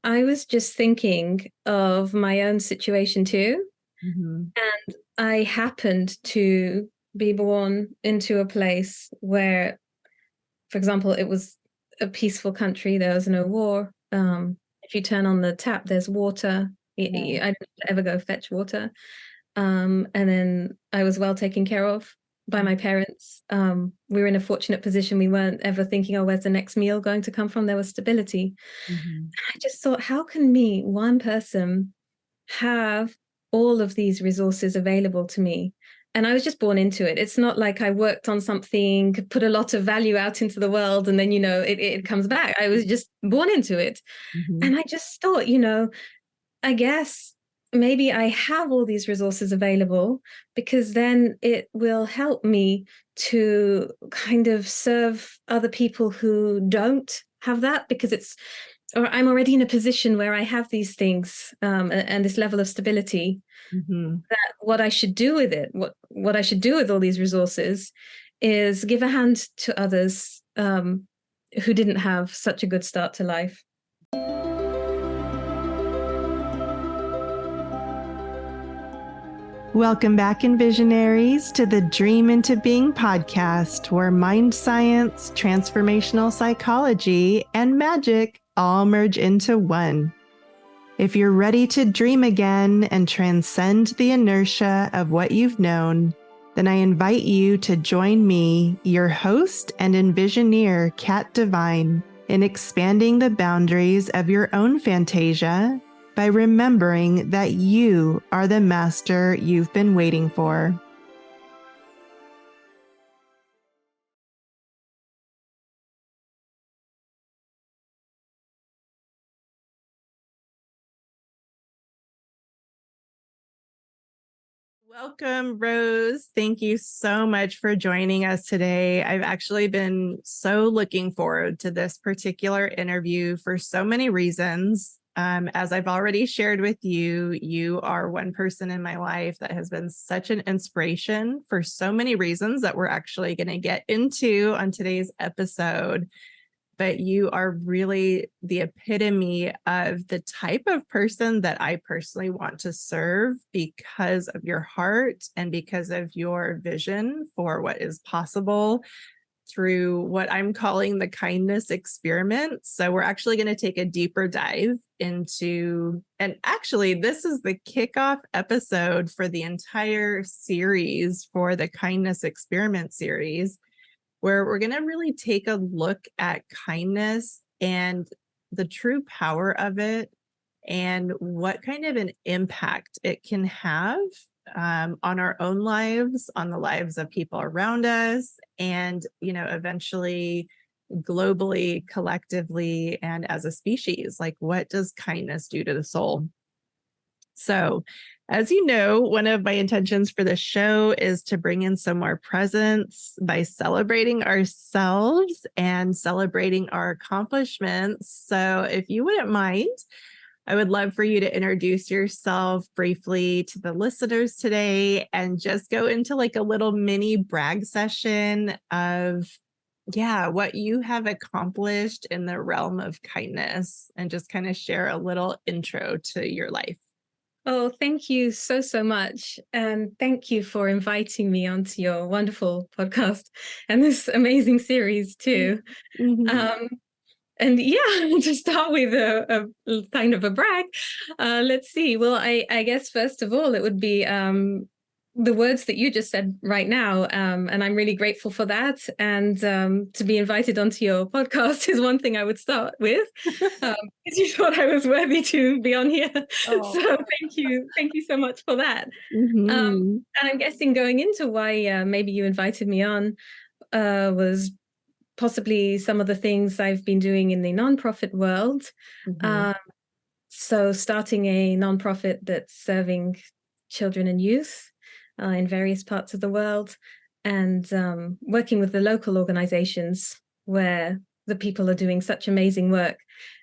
I was just thinking of my own situation too. Hmm. And I happened to be born into a place where, for example, it was a peaceful country. There was no war. If you turn on the tap, there's water. Yeah. I didn't ever go fetch water. And then I was well taken care of by my parents. We were in a fortunate position. We weren't ever thinking, oh, where's the next meal going to come from? There was stability. Hmm. I just thought, how can me, one person, have all of these resources available to me? And I was just born into it. It's not like I worked on something, put a lot of value out into the world, and then, it comes back. I was just born into it. Hmm. And I just thought, I guess maybe I have all these resources available because then it will help me to kind of serve other people who don't have that because or I'm already in a position where I have these things and this level of stability. Hmm. That what I should do with it, what I should do with all these resources, is give a hand to others who didn't have such a good start to life. Welcome back, Envisionaries, to the Dream into Being podcast, where mind science, transformational psychology, and magic all merge into one. If you're ready to dream again and transcend the inertia of what you've known, then I invite you to join me, your host and Envisioneer, Kat Divine, in expanding the boundaries of your own Fantasia by remembering that you are the master you've been waiting for. Welcome, Rose. Thank you so much for joining us today. I've actually been so looking forward to this particular interview for so many reasons. As I've already shared with you, you are one person in my life that has been such an inspiration for so many reasons that we're actually going to get into on today's episode. But you are really the epitome of the type of person that I personally want to serve because of your heart and because of your vision for what is possible through what I'm calling the kindness experiment. So we're actually going to take a deeper dive into, and actually, this is the kickoff episode for the entire series for the kindness experiment series, where we're going to really take a look at kindness and the true power of it and what kind of an impact it can have on our own lives, on the lives of people around us, and, eventually globally, collectively, and as a species. Like, what does kindness do to the soul? So, as you know, one of my intentions for this show is to bring in some more presence by celebrating ourselves and celebrating our accomplishments. So, if you wouldn't mind, I would love for you to introduce yourself briefly to the listeners today and just go into like a little mini brag session of, yeah, what you have accomplished in the realm of kindness and just kind of share a little intro to your life. Oh, thank you so, so much. And thank you for inviting me onto your wonderful podcast and this amazing series too. Mm-hmm. Um, and yeah, to start with a kind of a brag, let's see. Well, I guess first of all, it would be the words that you just said right now. And I'm really grateful for that. And to be invited onto your podcast is one thing I would start with. Because you thought I was worthy to be on here. Oh. So thank you. Thank you so much for that. Mm-hmm. And I'm guessing going into why maybe you invited me on was possibly some of the things I've been doing in the nonprofit world. Mm-hmm. Um, so starting a nonprofit that's serving children and youth in various parts of the world, and working with the local organizations where the people are doing such amazing work,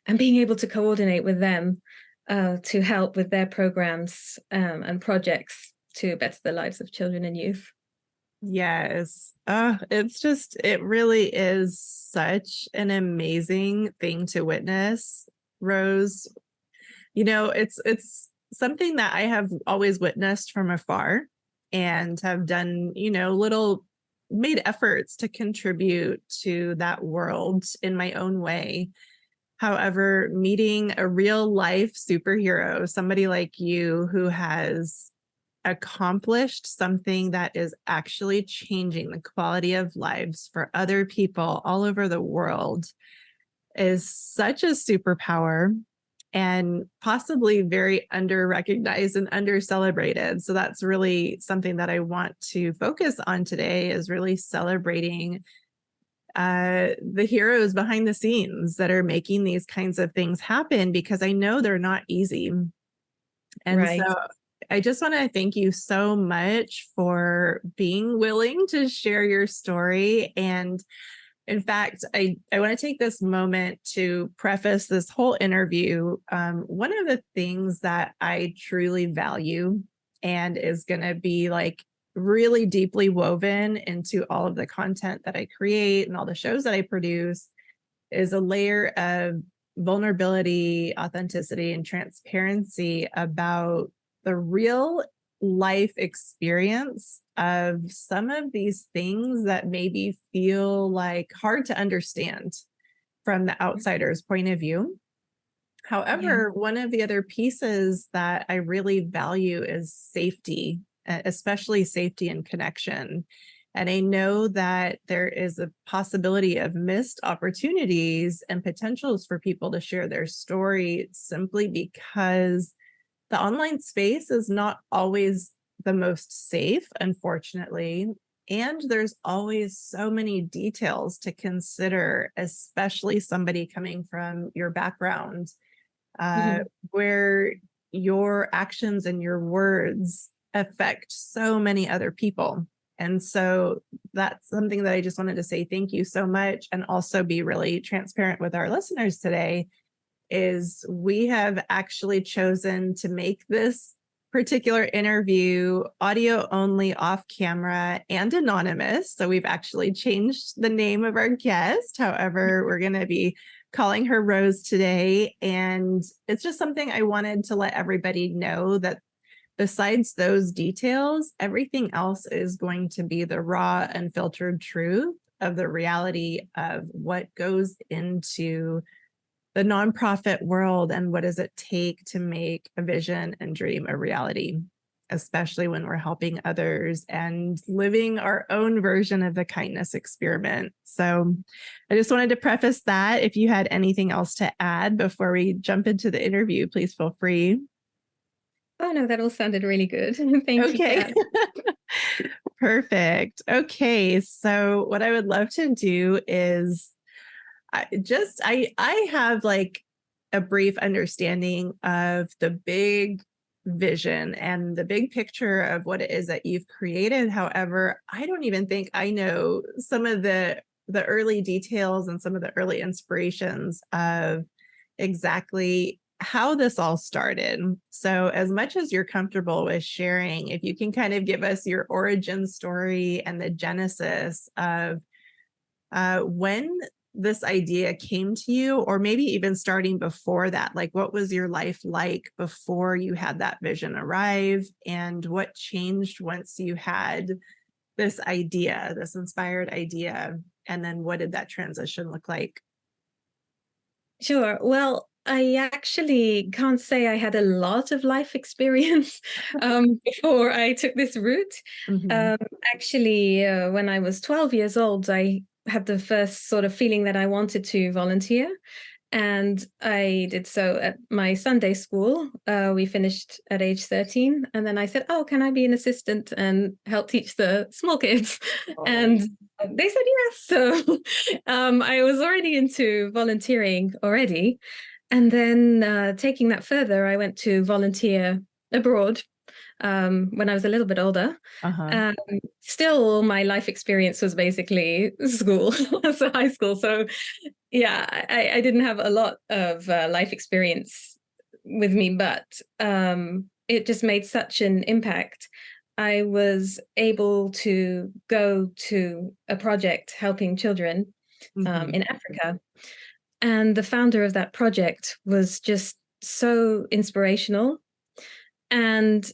and being able to coordinate with them to help with their programs and projects to better the lives of children and youth. Yes. It really is such an amazing thing to witness, Rose. It's something that I have always witnessed from afar and have done, made efforts to contribute to that world in my own way. However, meeting a real life superhero, somebody like you who has accomplished something that is actually changing the quality of lives for other people all over the world, is such a superpower and possibly very under recognized and under celebrated. So that's really something that I want to focus on today, is really celebrating the heroes behind the scenes that are making these kinds of things happen, because I know they're not easy. And so Right. I just want to thank you so much for being willing to share your story. And in fact, I want to take this moment to preface this whole interview. One of the things that I truly value and is going to be like really deeply woven into all of the content that I create and all the shows that I produce is a layer of vulnerability, authenticity, and transparency about the real life experience of some of these things that maybe feel like hard to understand from the outsider's point of view. Yeah. However, one of the other pieces that I really value is safety, especially safety and connection. And I know that there is a possibility of missed opportunities and potentials for people to share their story simply because the online space is not always the most safe, unfortunately. And there's always so many details to consider, especially somebody coming from your background, uh, Mhm. where your actions and your words affect so many other people. And so that's something that I just wanted to say thank you so much, and also be really transparent with our listeners today, is we have actually chosen to make this particular interview audio only, off camera, and anonymous. So we've actually changed the name of our guest. However, we're going to be calling her Rose today. And it's just something I wanted to let everybody know, that besides those details, everything else is going to be the raw, unfiltered truth of the reality of what goes into the nonprofit world and what does it take to make a vision and dream a reality, especially when we're helping others and living our own version of the kindness experiment. So I just wanted to preface that. If you had anything else to add before we jump into the interview, please feel free. Oh no, that all sounded really good. Thank you, Okay. Kat. Perfect. Okay. So what I would love to do is I have like a brief understanding of the big vision and the big picture of what it is that you've created. However, I don't even think I know some of the early details and some of the early inspirations of exactly how this all started. So as much as you're comfortable with sharing, if you can kind of give us your origin story and the genesis of when this idea came to you, or maybe even starting before that, like what was your life like before you had that vision arrive, and what changed once you had this idea, this inspired idea, and then what did that transition look like? Sure. Well, I actually can't say I had a lot of life experience before I took this route. Mhm. Um, actually, when I was 12 years old, I had the first sort of feeling that I wanted to volunteer. And I did so at my Sunday school. We finished at age 13. And then I said, oh, can I be an assistant and help teach the small kids? Oh. And they said yes. So I was already into volunteering already. And then taking that further, I went to volunteer abroad when I was a little bit older. Uh-huh. Um, Still, my life experience was basically school, so high school. So yeah, I didn't have a lot of life experience with me, but it just made such an impact. I was able to go to a project helping children Mhm. in Africa. And the founder of that project was just so inspirational. And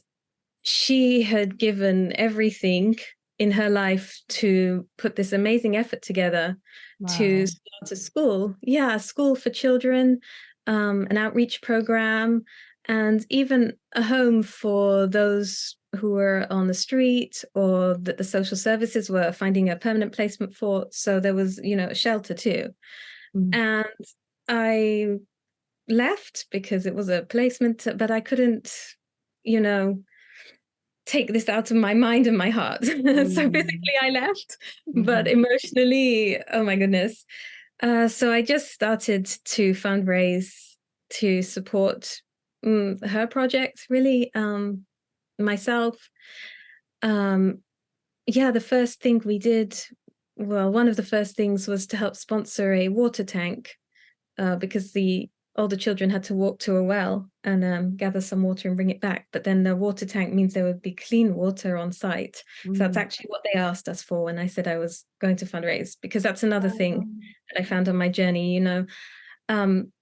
she had given everything in her life to put this amazing effort together to Wow. start a school. Yeah, a school for children, an outreach program, and even a home for those who were on the street or that the social services were finding a permanent placement for. So there was, a shelter too. Mm. And I left because it was a placement, but I couldn't, you know, take this out of my mind and my heart. So Mhm. physically I left, but Mhm. emotionally, oh my goodness. So I just started to fundraise to support her project, really, myself. Um, yeah, the first thing we did, well, one of the first things was to help sponsor a water tank because the older children had to walk to a well and gather some water and bring it back. But then the water tank means there would be clean water on site. So that's Mm. actually what they asked us for when I said I was going to fundraise, because that's another thing Wow. that I found on my journey. Um,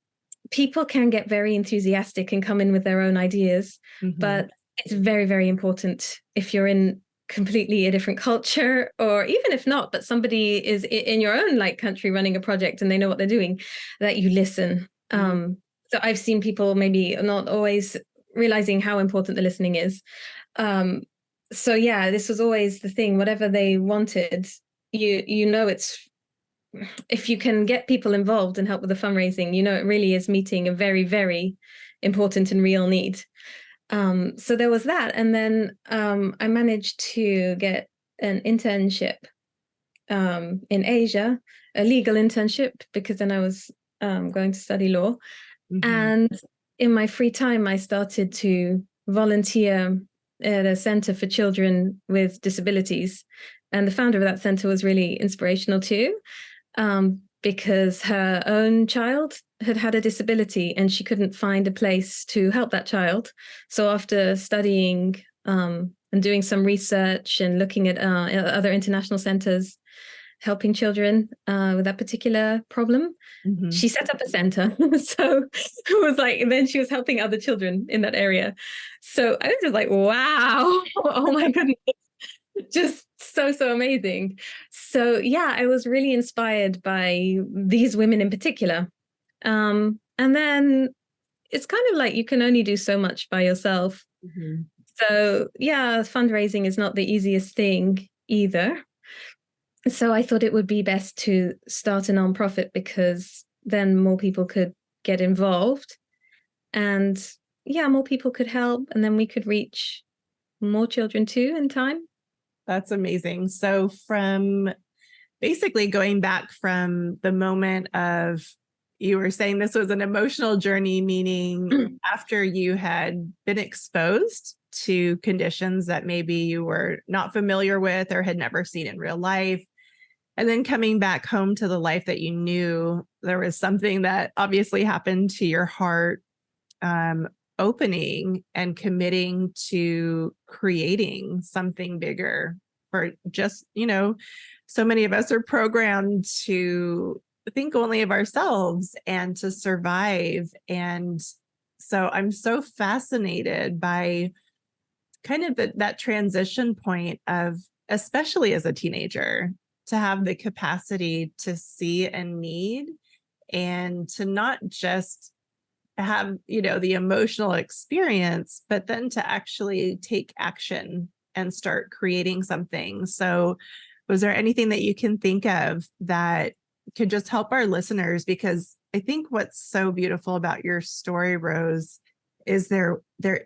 people can get very enthusiastic and come in with their own ideas, Mhm. but it's very, very important if you're in completely a different culture, or even if not, but somebody is in your own like country running a project and they know what they're doing, that you listen. Mm. So I've seen people maybe not always realizing how important the listening is. Um, so yeah, this was always the thing. Whatever they wanted, it's, if you can get people involved and help with the fundraising, it really is meeting a very, very important and real need. So there was that. And then I managed to get an internship in Asia, a legal internship, because then I was going to study law. Mhm. And in my free time, I started to volunteer at a center for children with disabilities. And the founder of that center was really inspirational too, because her own child had had a disability and she couldn't find a place to help that child. So after studying and doing some research and looking at other international centers helping children with that particular problem, Mhm. she set up a center. So it was like, and then she was helping other children in that area. So I was just like, wow, oh my goodness, just so, so amazing. So yeah, I was really inspired by these women in particular. And then it's kind of like you can only do so much by yourself. Mhm. So yeah, fundraising is not the easiest thing either. So I thought it would be best to start a nonprofit because then more people could get involved and yeah, more people could help and then we could reach more children too in time. That's amazing. So from basically going back from the moment of, you were saying this was an emotional journey, meaning after you had been exposed to conditions that maybe you were not familiar with or had never seen in real life, and then coming back home to the life that you knew, there was something that obviously happened to your heart, um, opening and committing to creating something bigger for just, so many of us are programmed to think only of ourselves and to survive. And so I'm so fascinated by kind of that transition point of, especially as a teenager, to have the capacity to see a need and to not just have, the emotional experience, but then to actually take action and start creating something. So, was there anything that you can think of that could just help our listeners? Because I think what's so beautiful about your story, Rose, is there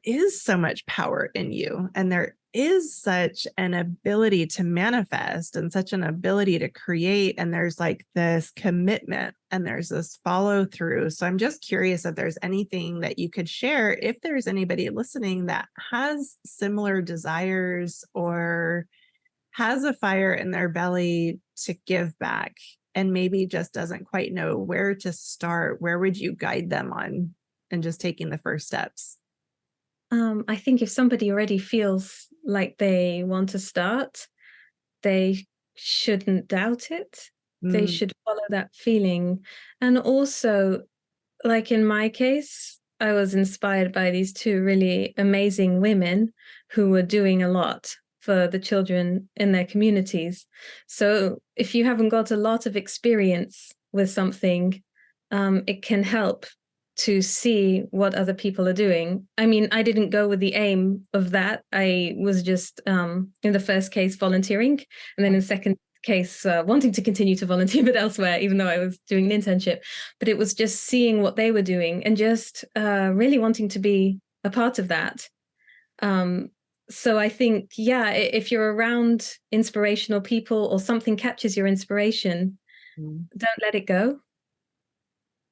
is so much power in you, and there is such an ability to manifest and such an ability to create, and there's like this commitment and there's this follow through. So I'm just curious if there's anything that you could share, if there's anybody listening that has similar desires or has a fire in their belly to give back and maybe just doesn't quite know where to start. Where would you guide them on and just taking the first steps? I think if somebody already feels like they want to start, they shouldn't doubt it. They Mm. should follow that feeling. And also, like in my case, I was inspired by these two really amazing women who were doing a lot for the children in their communities. So if you haven't got a lot of experience with something, it can help to see what other people are doing. I mean, I didn't go with the aim of that. I was just, in the first case, volunteering, and then in the second case, wanting to continue to volunteer, but elsewhere, even though I was doing an internship. But it was just seeing what they were doing and just really wanting to be a part of that. Um, so I think, yeah, if you're around inspirational people or something catches your inspiration, don't let it go.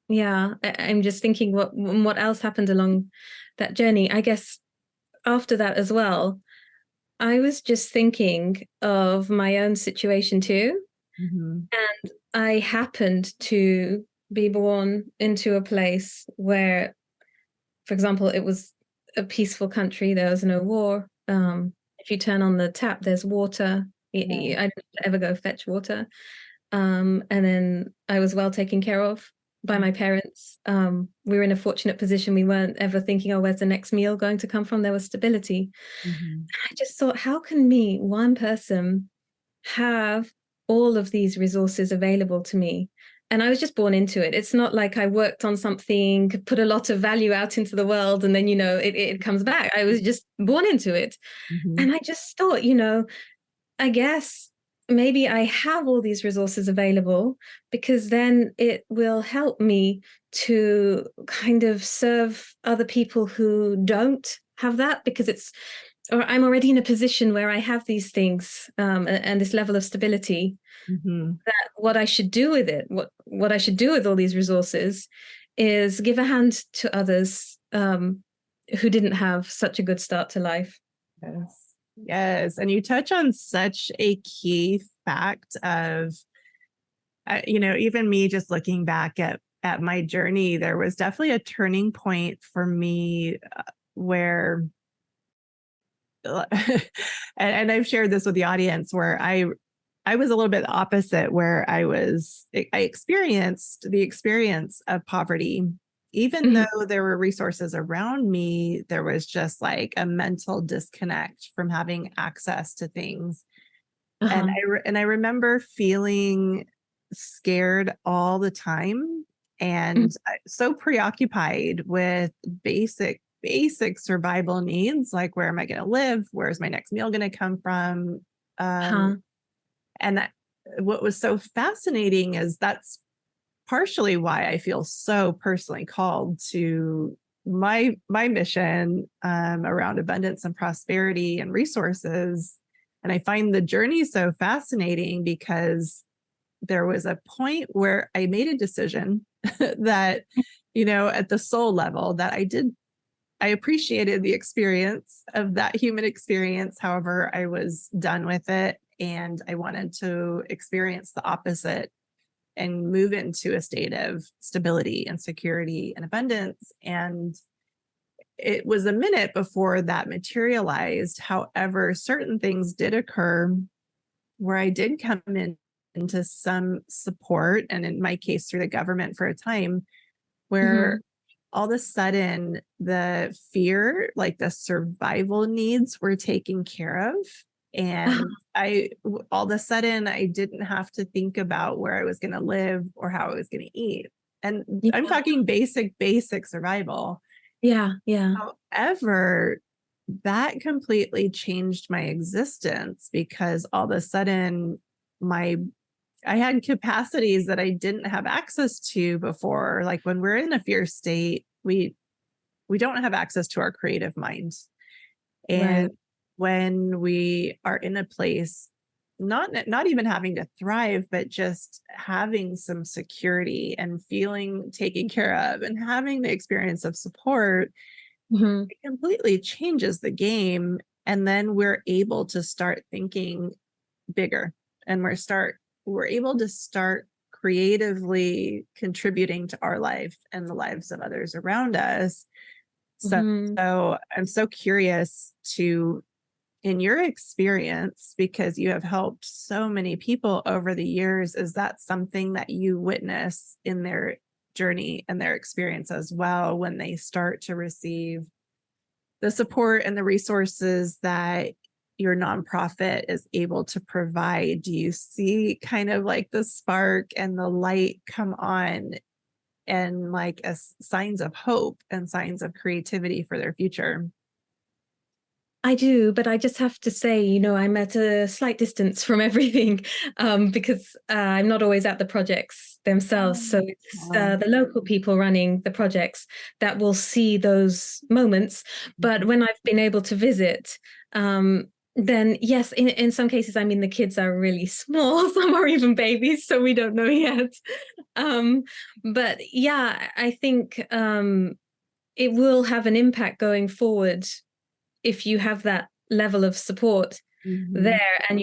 Yeah, I'm just thinking what else happened along that journey. I guess after that as well, I was just thinking of my own situation too. Mhm. And I happened to be born into a place where, for example, it was a peaceful country. There was no war. If you turn on the tap, there's water. Right. I didn't ever go fetch water. And then I was well taken care of by my parents. We were in a fortunate position. We weren't ever thinking, oh, where's the next meal going to come from? There was stability. Mhm. I just thought, how can me, one person, have all of these resources available to me? And I was just born into it. It's not like I worked on something, put a lot of value out into the world, and then, it comes back. I was just born into it. Mhm. And I just thought, I guess maybe I have all these resources available because then it will help me to kind of serve other people who don't have that, because or I'm already in a position where I have these things, and this level of stability, Mhm. that what I should do with it, what I should do with all these resources is give a hand to others, who didn't have such a good start to life. Yes. Yes. And you touch on such a key fact of, even me just looking back at my journey, there was definitely a turning point for me where, and I've shared this with the audience, where I was a little bit opposite, where I experienced the experience of poverty. Even Mhm. though there were resources around me, there was just like a mental disconnect from having access to things. And Uh-huh. I remember feeling scared all the time, Mhm. and so preoccupied with basic survival needs, like where am I going to live? Where's my next meal going to come from? Um, Uh-huh. and that, what was so fascinating is that's partially why I feel so personally called to my mission around abundance and prosperity and resources. And I find the journey so fascinating because there was a point where I made a decision that, at the soul level, that I appreciated the experience of that human experience. However, I was done with it and I wanted to experience the opposite and move into a state of stability and security and abundance. And it was a minute before that materialized. However, certain things did occur where I did come into some support, and in my case, through the government for a time, where Mhm. all of a sudden the fear, like the survival needs, were taken care of. Uh-huh. And all of a sudden, I didn't have to think about where I was going to live or how I was going to eat. And I'm Yeah. talking basic survival. Yeah, yeah. However, that completely changed my existence because all of a sudden, my I had capacities that I didn't have access to before. Like when we're in a fear state, we don't have access to our creative minds. And Right. when we are in a place, not even having to thrive, but just having some security and feeling taken care of and having the experience of support, Mhm. it completely changes the game. And then we're able to start thinking bigger, and we're able to start creatively contributing to our life and the lives of others around us. So, Mhm. so I'm so curious to, in your experience, because you have helped so many people over the years, is that something that you witness in their journey and their experience as well when they start to receive the support and the resources that your nonprofit is able to provide? Do you see kind of like the spark and the light come on, and like as signs of hope and signs of creativity for their future? I do, but I just have to say, I'm at a slight distance from everything because I'm not always at the projects themselves. So it's the local people running the projects that will see those moments. But when I've been able to visit, then yes, in some cases, I mean, the kids are really small. Some are even babies, so we don't know yet. But yeah, I think it will have an impact going forward if you have that level of support there, and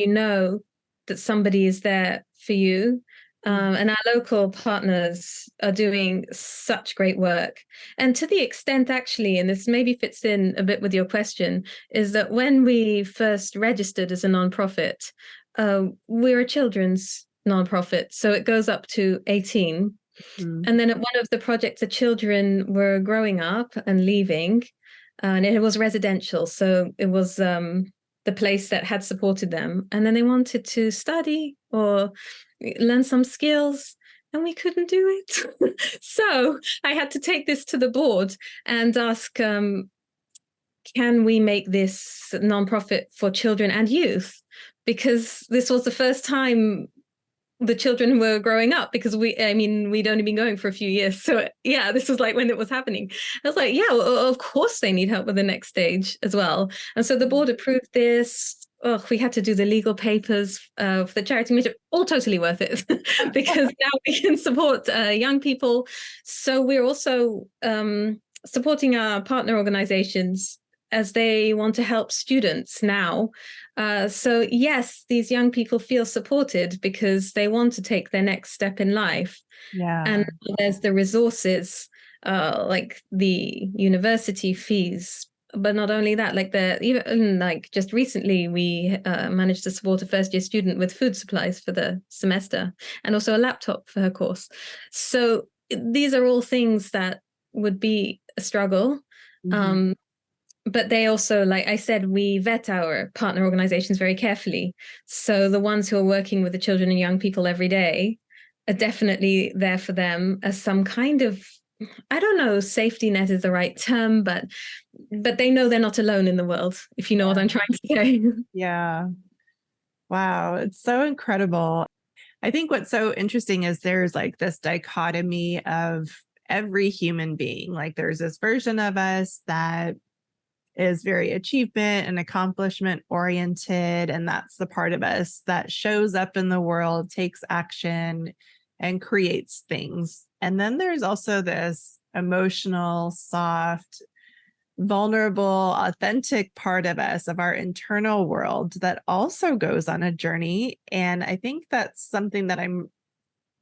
that somebody is there for you. And our local partners are doing such great work. And to the extent, actually, and this maybe fits in a bit with your question, is that when we first registered as a nonprofit, we're a children's nonprofit. So it goes up to 18. And then at one of the projects, the children were growing up and leaving, and it was residential. So it was the place that had supported them. And then they wanted to study or learn some skills, and we couldn't do it. So I had to take this to the board and ask, can we make this nonprofit for children and youth? Because this was the first time the children were growing up, because we'd only been going for a few years. So yeah, this was like when it was happening. I was like, yeah, well, of course they need help with the next stage as well. And so the board approved this. Oh, we had to do the legal papers for the charity, which are all totally worth it because now we can support young people. So we're also supporting our partner organizations as they want to help students now. So yes, these young people feel supported because they want to take their next step in life. Yeah. And there's the resources, like the university fees. But not only that, like just recently, we managed to support a first-year student with food supplies for the semester, and also a laptop for her course. So these are all things that would be a struggle. But they also, like I said, we vet our partner organizations very carefully. So the ones who are working with the children and young people every day are definitely there for them as some kind of, I don't know, safety net is the right term, but they know they're not alone in the world, if you know what I'm trying to say. Yeah. Wow. It's so incredible. I think what's so interesting is there's like this dichotomy of every human being. Like there's this version of us that is very achievement and accomplishment oriented. And that's the part of us that shows up in the world, takes action, and creates things. And then there's also this emotional, soft, vulnerable, authentic part of us, of our internal world, that also goes on a journey. And I think that's something that I'm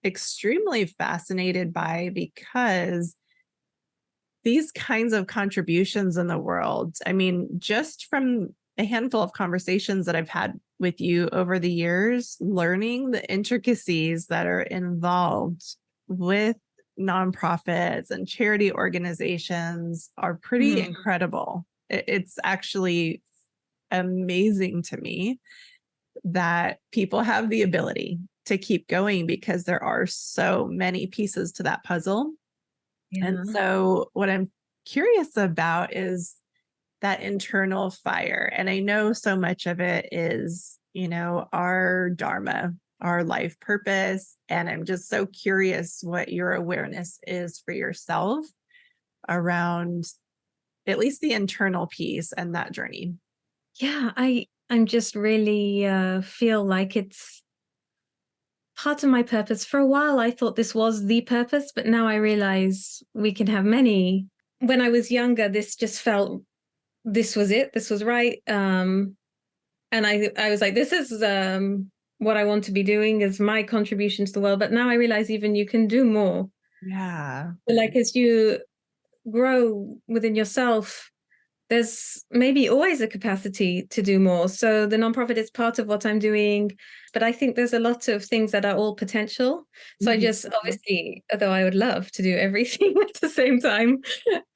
extremely fascinated by, because these kinds of contributions in the world, I mean, just from a handful of conversations that I've had with you over the years, learning the intricacies that are involved with nonprofits and charity organizations are pretty incredible. It's actually amazing to me that people have the ability to keep going, because there are so many pieces to that puzzle. Yeah. And so what I'm curious about is that internal fire. And I know so much of it is, our dharma, our life purpose. And I'm just so curious what your awareness is for yourself around at least the internal piece and that journey. Yeah, I'm just really feel like it's part of my purpose. For a while, I thought this was the purpose, but now I realize we can have many. When I was younger, this just felt, this was it, this was right. And I was like, this is what I want to be doing as my contribution to the world. But now I realize even you can do more. Yeah. Like as you grow within yourself, there's maybe always a capacity to do more. So the nonprofit is part of what I'm doing, but I think there's a lot of things that are all potential. So I Mhm. just obviously, although I would love to do everything at the same time,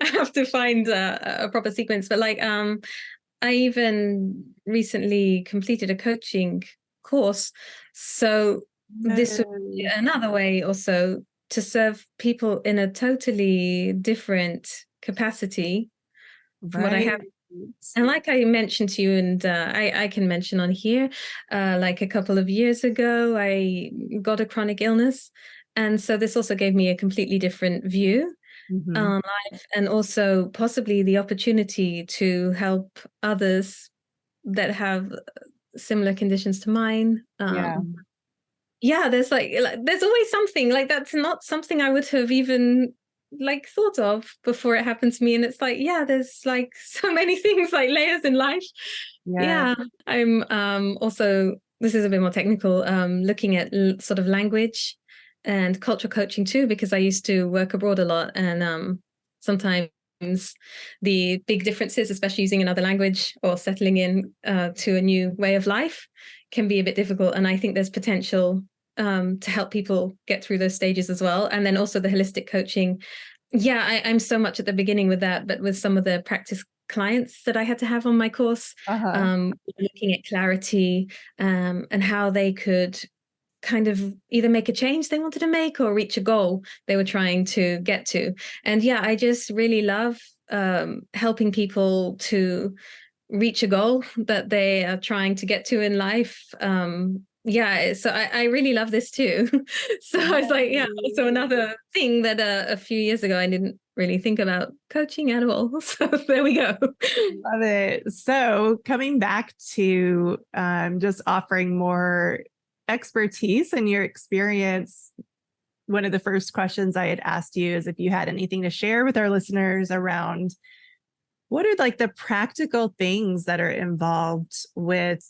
I have to find a proper sequence. But like, I even recently completed a coaching course. So this would be Yes. another way also to serve people in a totally different capacity from what I have. Right. And like I mentioned to you, and I can mention on here, like a couple of years ago, I got a chronic illness. And so this also gave me a completely different view Mhm. on life, and also possibly the opportunity to help others that have similar conditions to mine. Yeah. Yeah, there's like there's always something like that's not something I would have even like thought of before it happened to me. And it's like, yeah, there's like so many things, like layers in life. Yeah. Yeah, I'm also, this is a bit more technical, looking at sort of language and cultural coaching too, because I used to work abroad a lot, and sometimes the big differences, especially using another language or settling in to a new way of life, can be a bit difficult. And I think there's potential to help people get through those stages as well. And then also the holistic coaching. Yeah, I'm so much at the beginning with that, but with some of the practice clients that I had to have on my course, Uh-huh. looking at clarity, and how they could kind of either make a change they wanted to make or reach a goal they were trying to get to. And yeah, I just really love helping people to reach a goal that they are trying to get to in life. Yeah, so I really love this too. So I was like, yeah, also another thing that a few years ago I didn't really think about coaching at all. So there we go. Love it. So coming back to just offering more expertise and your experience, one of the first questions I had asked you is if you had anything to share with our listeners around what are like the practical things that are involved with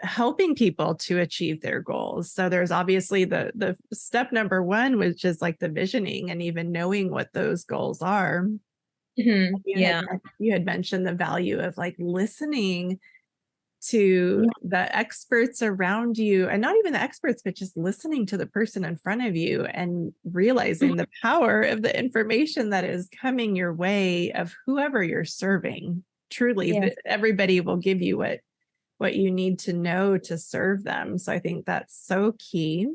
helping people to achieve their goals. So there's obviously the step number one, which is like the visioning and even knowing what those goals are. Yeah. You had mentioned the value of like listening to Yeah. the experts around you, and not even the experts, but just listening to the person in front of you and realizing the power of the information that is coming your way of whoever you're serving. Truly, Yeah. everybody will give you what you need to know to serve them. So I think that's so key.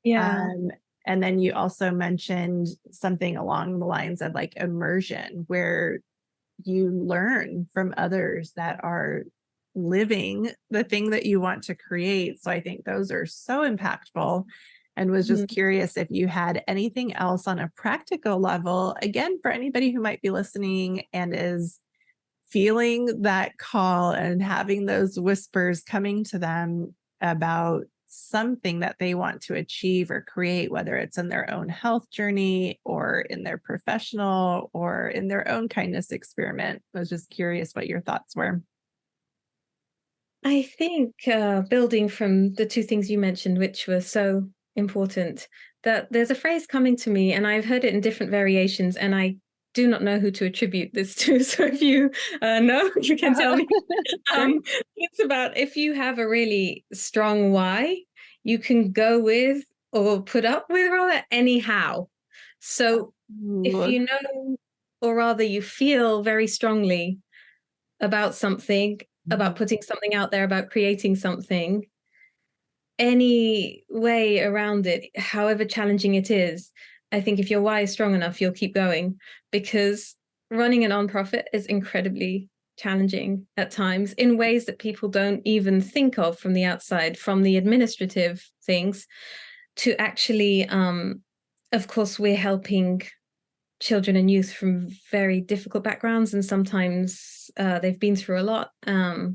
Yeah. Um, and then you also mentioned something along the lines of like immersion, where you learn from others that are living the thing that you want to create. So I think those are so impactful, and was just Mhm. curious if you had anything else on a practical level, again, for anybody who might be listening and is feeling that call and having those whispers coming to them about something that they want to achieve or create, whether it's in their own health journey or in their professional or in their own kindness experiment. I was just curious what your thoughts were. I think building from the two things you mentioned, which were so important, that there's a phrase coming to me, and I've heard it in different variations, and I do not know who to attribute this to. So if you know, you can tell me. Sure. It's about, if you have a really strong why, you can go with or put up with rather anyhow. So if Ooh. you know, or rather you feel very strongly about something, about Mhm. putting something out there, about creating something, any way around it, however challenging it is, I think if your why is strong enough, you'll keep going, because running a nonprofit is incredibly challenging at times in ways that people don't even think of from the outside, from the administrative things to actually, of course, we're helping children and youth from very difficult backgrounds, and sometimes they've been through a lot.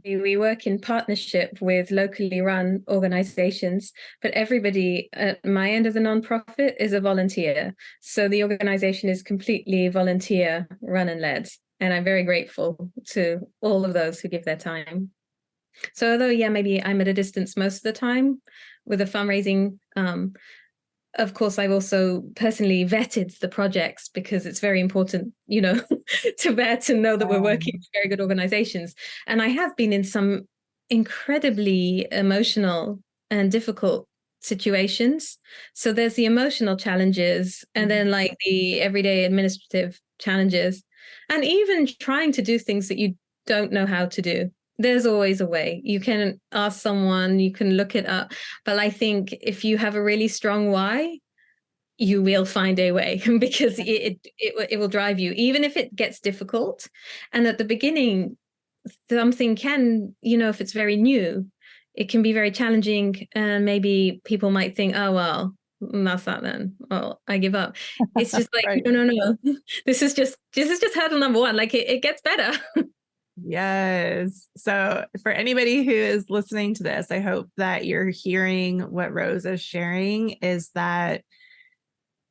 We work in partnership with locally run organizations, but everybody at my end of the nonprofit is a volunteer. So the organization is completely volunteer run and led. And I'm very grateful to all of those who give their time. So although, yeah, maybe I'm at a distance most of the time with the fundraising, of course, I've also personally vetted the projects because it's very important, to vet and know that we're working with very good organizations. And I have been in some incredibly emotional and difficult situations. So there's the emotional challenges, and then like the everyday administrative challenges, and even trying to do things that you don't know how to do. There's always a way. You can ask someone, you can look it up. But I think if you have a really strong why, you will find a way because it will drive you, even if it gets difficult. And at the beginning, something can, if it's very new, it can be very challenging. And maybe people might think, oh, well, that's that then. Well, I give up. It's just like, Right. no. This is just hurdle number one. Like it gets better. Yes. So for anybody who is listening to this, I hope that you're hearing what Rose is sharing is that,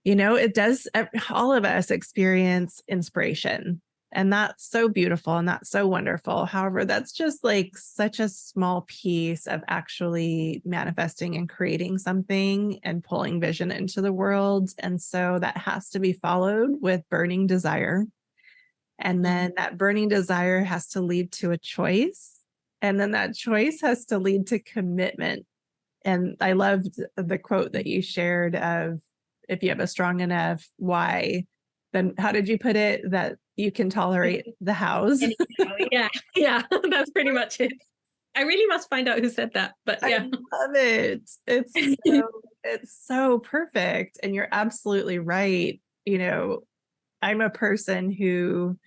it does, all of us experience inspiration, and that's so beautiful and that's so wonderful. However, that's just like such a small piece of actually manifesting and creating something and pulling vision into the world. And so that has to be followed with burning desire. And then that burning desire has to lead to a choice. And then that choice has to lead to commitment. And I loved the quote that you shared of, if you have a strong enough why, then how did you put it? That you can tolerate the hows. Yeah, that's pretty much it. I really must find out who said that, but yeah. I love it. It's so perfect. And you're absolutely right. I'm a person who,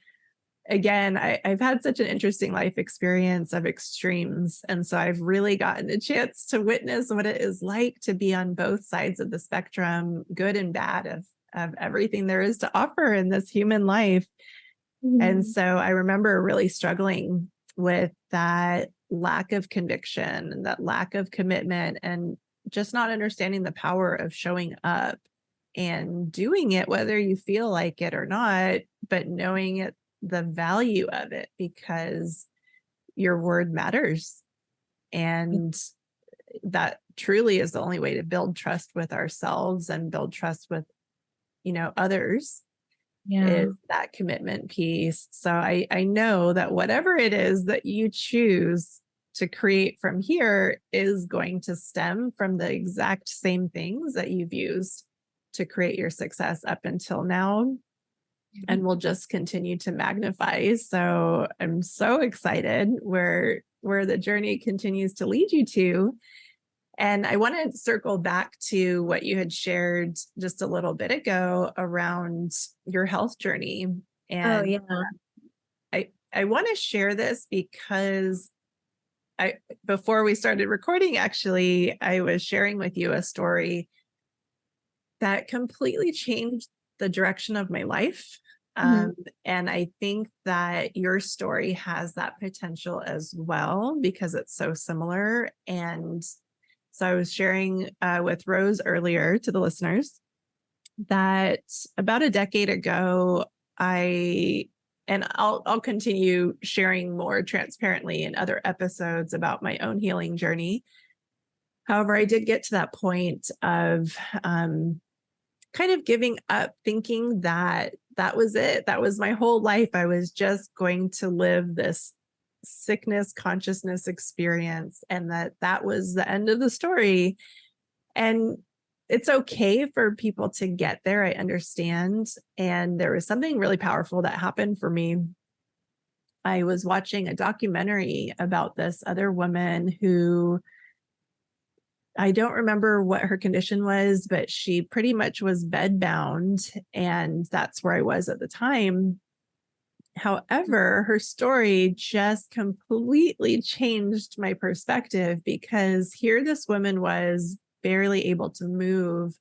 again, I've had such an interesting life experience of extremes. And so I've really gotten a chance to witness what it is like to be on both sides of the spectrum, good and bad, of everything there is to offer in this human life. And so I remember really struggling with that lack of conviction and that lack of commitment, and just not understanding the power of showing up and doing it, whether you feel like it or not, but knowing it, the value of it, because your word matters. And that truly is the only way to build trust with ourselves and build trust with, others, is that commitment piece. So I know that whatever it is that you choose to create from here is going to stem from the exact same things that you've used to create your success up until now, and will just continue to magnify. So I'm so excited where the journey continues to lead you to. And I want to circle back to what you had shared just a little bit ago around your health journey. And I want to share this because before we started recording, actually, I was sharing with you a story that completely changed the direction of my life. And I think that your story has that potential as well, because it's so similar. And so I was sharing with Rose earlier to the listeners that about a decade ago, I'll continue sharing more transparently in other episodes about my own healing journey. However, I did get to that point of kind of giving up, thinking that was it. That was my whole life. I was just going to live this sickness consciousness experience, and that was the end of the story. And it's okay for people to get there. I understand. And there was something really powerful that happened for me. I was watching a documentary about this other woman who, I don't remember what her condition was, but she pretty much was bedbound. And that's where I was at the time. However, her story just completely changed my perspective, because here this woman was barely able to move.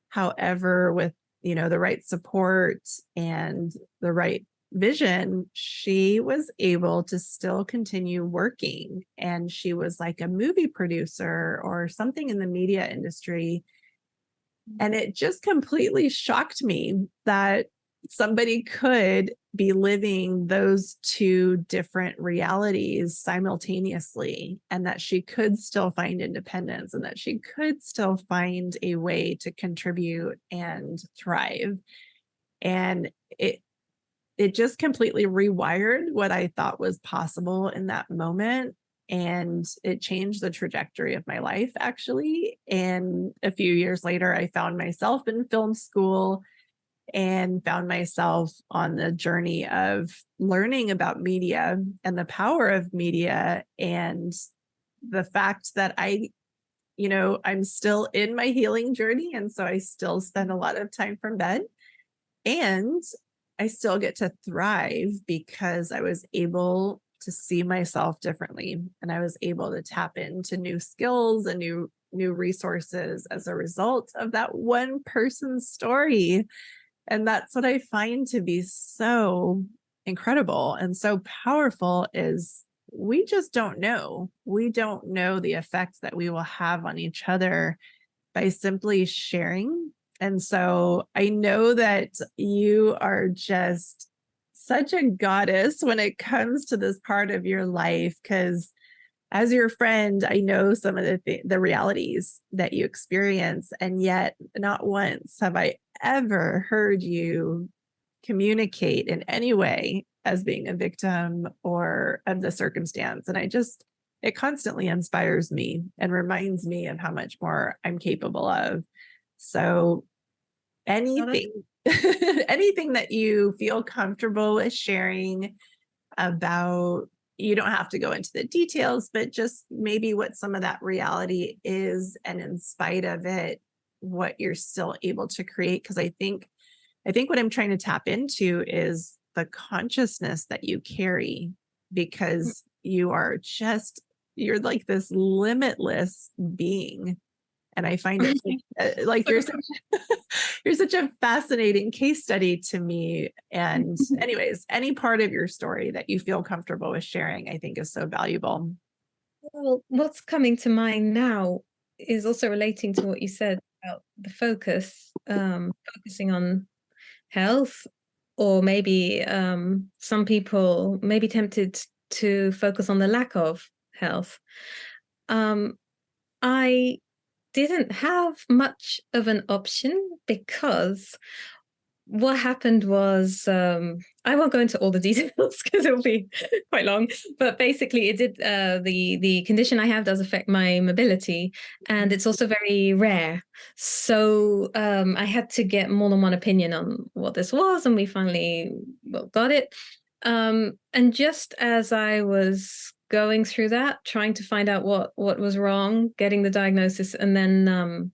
However, with, the right support and the right vision, she was able to still continue working. And she was like a movie producer or something in the media industry. And it just completely shocked me that somebody could be living those two different realities simultaneously, and that she could still find independence, and that she could still find a way to contribute and thrive. And it just completely rewired what I thought was possible in that moment. And it changed the trajectory of my life, actually. And a few years later, I found myself in film school and found myself on the journey of learning about media and the power of media, and the fact that I'm still in my healing journey. And so I still spend a lot of time from bed, and I still get to thrive because I was able to see myself differently, and I was able to tap into new skills and new resources as a result of that one person's story. And that's what I find to be so incredible and so powerful, is we just don't know. We don't know the effect that we will have on each other by simply sharing. And so I know that you are just such a goddess when it comes to this part of your life, because as your friend, I know some of the realities that you experience, and yet not once have I ever heard you communicate in any way as being a victim or of the circumstance. And it constantly inspires me and reminds me of how much more I'm capable of. So anything, anything that you feel comfortable with sharing about, you don't have to go into the details, but just maybe what some of that reality is, and in spite of it, what you're still able to create. Because I think what I'm trying to tap into is the consciousness that you carry, because you're like this limitless being. And I find it like you're such a fascinating case study to me. And anyways, any part of your story that you feel comfortable with sharing, I think is so valuable. Well, what's coming to mind now is also relating to what you said about the focusing on health, or maybe some people may be tempted to focus on the lack of health. Um, I didn't have much of an option, because what happened was, I won't go into all the details because it'll be quite long, but basically it did, the condition I have does affect my mobility, and it's also very rare. So I had to get more than one opinion on what this was, and we finally, well, got it. And just as I was going through that, trying to find out what was wrong, getting the diagnosis, and then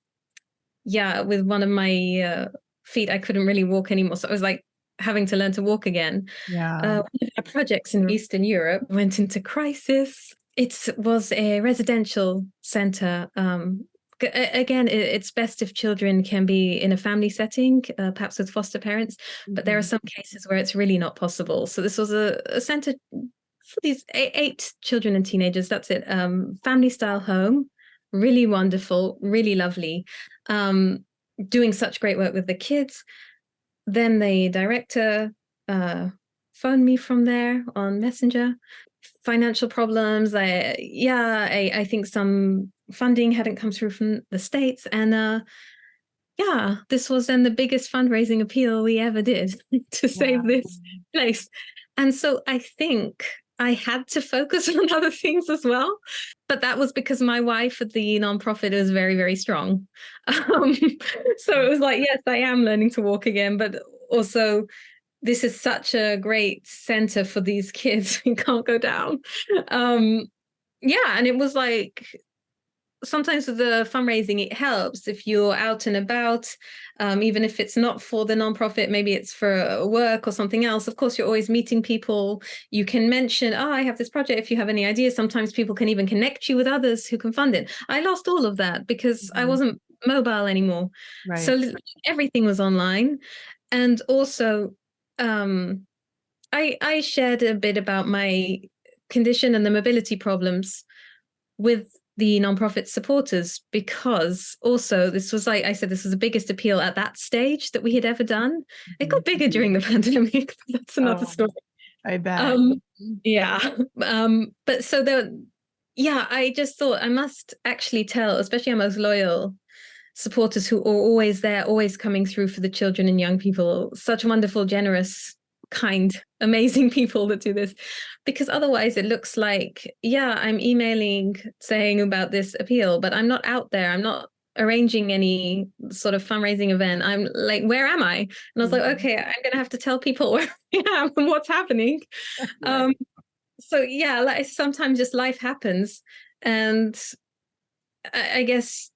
yeah, with one of my feet, I couldn't really walk anymore. So I was like having to learn to walk again. Yeah. One of our projects in Eastern Europe went into crisis. It was a residential center. Again, it's best if children can be in a family setting, perhaps with foster parents, but there are some cases where it's really not possible. So this was a center for these eight children and teenagers. That's it. Family style home, really wonderful, really lovely. Doing such great work with the kids. Then the director phoned me from there on Messenger. Financial problems. I think some funding hadn't come through from the States. And yeah, this was then the biggest fundraising appeal we ever did to save this place. And so I think I had to focus on other things as well. But that was because my wife at the nonprofit is very, very strong. Um, so it was like, yes, I am learning to walk again, but also this is such a great center for these kids. We can't go down. Yeah, and it was like, sometimes with the fundraising, it helps if you're out and about, even if it's not for the nonprofit, maybe it's for work or something else. Of course, you're always meeting people. You can mention, oh, I have this project. If you have any ideas, sometimes people can even connect you with others who can fund it. I lost all of that because I wasn't mobile anymore. Right. So everything was online. And also, I shared a bit about my condition and the mobility problems with the nonprofit supporters, because also this was, like I said, this was the biggest appeal at that stage that we had ever done. It got bigger during the pandemic. That's another story. I bet. Yeah. But so yeah, I just thought I must actually tell, especially our most loyal supporters who are always there, always coming through for the children and young people, such wonderful, generous, kind, amazing people that do this. Because otherwise it looks like, yeah, I'm emailing saying about this appeal, but I'm not out there. I'm not arranging any sort of fundraising event. I'm like, where am I? And I was like, okay, I'm going to have to tell people where I am and what's happening. Right. So yeah, like sometimes just life happens. And I guess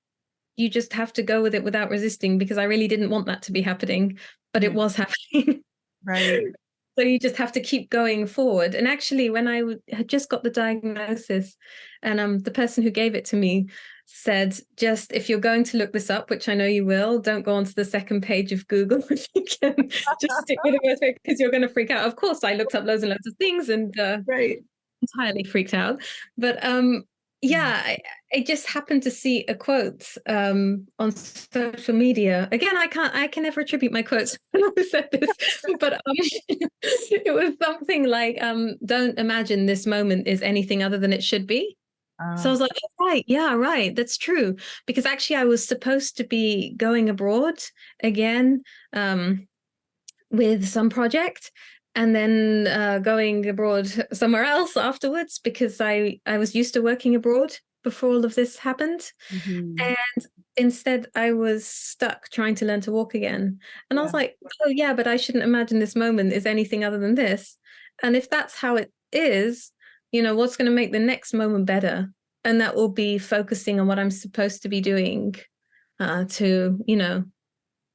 you just have to go with it without resisting, because I really didn't want that to be happening, but it was happening. Right. So you just have to keep going forward. And actually, when I had just got the diagnosis, and the person who gave it to me said, just if you're going to look this up, which I know you will, don't go onto the second page of Google if you can. Just stick with it because you're going to freak out. Of course, I looked up loads and loads of things and Right. entirely freaked out. But yeah, I just happened to see a quote on social media. Again, I can never attribute my quotes when I said this, but it was something like, don't imagine this moment is anything other than it should be. So I was like, oh, right, yeah, right, that's true. Because actually I was supposed to be going abroad again with some project, and then going abroad somewhere else afterwards, because I was used to working abroad before all of this happened. And instead I was stuck trying to learn to walk again. And I was like, oh yeah, but I shouldn't imagine this moment is anything other than this. And if that's how it is, what's going to make the next moment better? And that will be focusing on what I'm supposed to be doing to,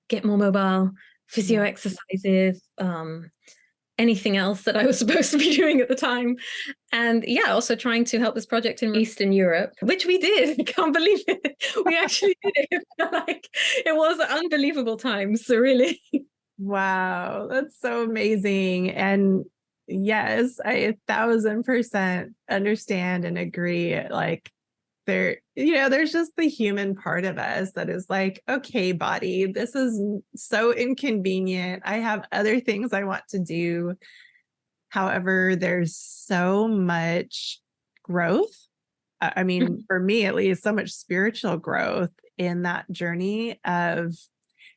get more mobile, physio exercises, anything else that I was supposed to be doing at the time. And yeah, also trying to help this project in Eastern Europe, which we did. I can't believe it. We actually did it. Like, it was unbelievable times. So really. Wow, that's so amazing. And yes, I 1,000% understand and agree. Like, there's just the human part of us that is like, okay, body, this is so inconvenient. I have other things I want to do. However, there's so much growth. I mean, for me at least, so much spiritual growth in that journey of,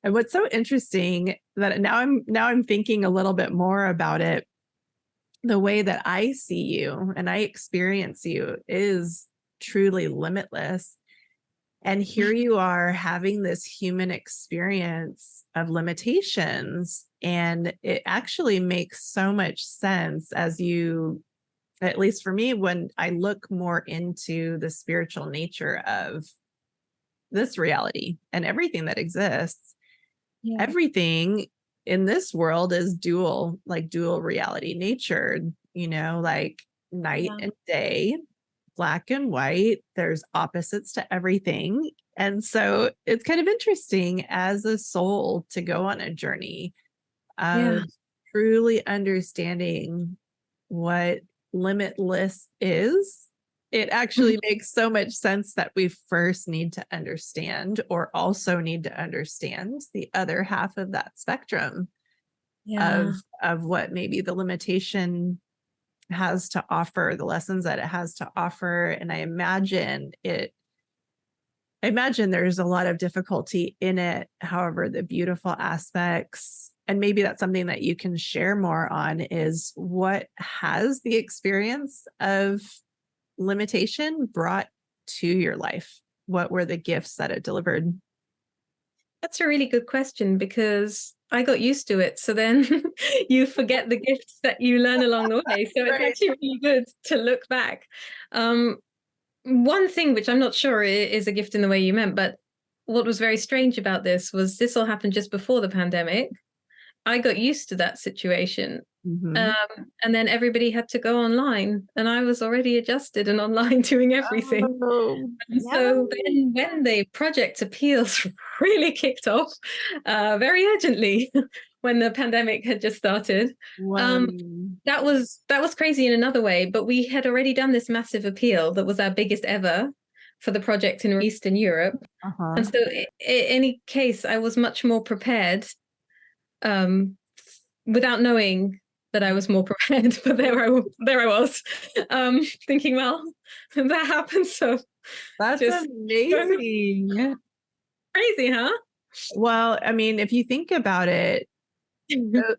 and what's so interesting that now I'm thinking a little bit more about it. The way that I see you and I experience you is truly limitless. And here you are having this human experience of limitations. And it actually makes so much sense as you, at least for me, when I look more into the spiritual nature of this reality and everything that exists. Yeah. Everything in this world is dual reality nature, like night and day, black and white. There's opposites to everything. And so it's kind of interesting as a soul to go on a journey of truly understanding what limitless is. It actually makes so much sense that we first need to understand, or also need to understand the other half of that spectrum of what maybe the limitation has to offer, the lessons that it has to offer. And I imagine there's a lot of difficulty in it. However, the beautiful aspects, and maybe that's something that you can share more on, is what has the experience of limitation brought to your life? What were the gifts that it delivered? That's a really good question, because I got used to it. So then you forget the gifts that you learn along the way. So it's actually really good to look back. One thing which I'm not sure is a gift in the way you meant, but what was very strange about this all happened just before the pandemic. I got used to that situation. And then everybody had to go online, and I was already adjusted and online doing everything. So then when the project appeals really kicked off very urgently when the pandemic had just started, that was crazy in another way. But we had already done this massive appeal that was our biggest ever for the project in Eastern Europe. Uh-huh. And so in any case, I was much more prepared, without knowing that I was more prepared. But there I was, thinking, well, that happened. So That's just amazing. crazy, huh? Well, I mean, if you think about it,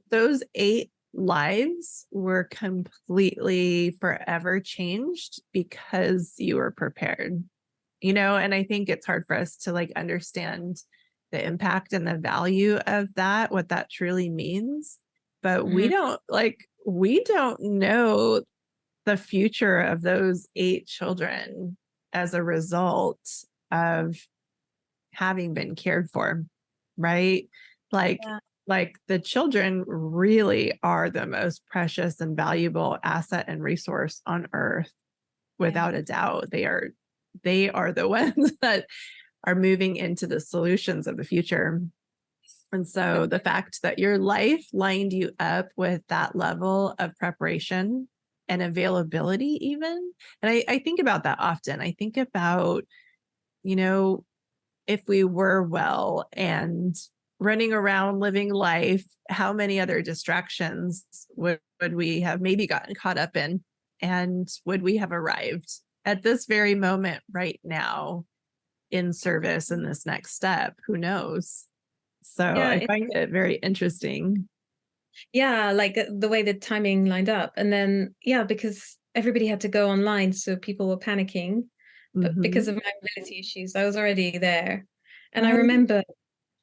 those 8 lives were completely forever changed because you were prepared, and I think it's hard for us to like understand the impact and the value of that, what that truly means. But we don't know the future of those 8 children as a result of having been cared for, right? Like, Yeah. like the children really are the most precious and valuable asset and resource on earth, without a doubt. They are the ones that are moving into the solutions of the future. And so the fact that your life lined you up with that level of preparation and availability, even, and I think about that often. I think about, if we were well and running around living life, how many other distractions would we have maybe gotten caught up in? And would we have arrived at this very moment right now in service in this next step? Who knows? So I Yeah, find it very interesting. yeah, like the way the timing lined up. And then, yeah, because everybody had to go online, so people were panicking. But because of Mhm. my mobility issues, I was already there. And I Right. remember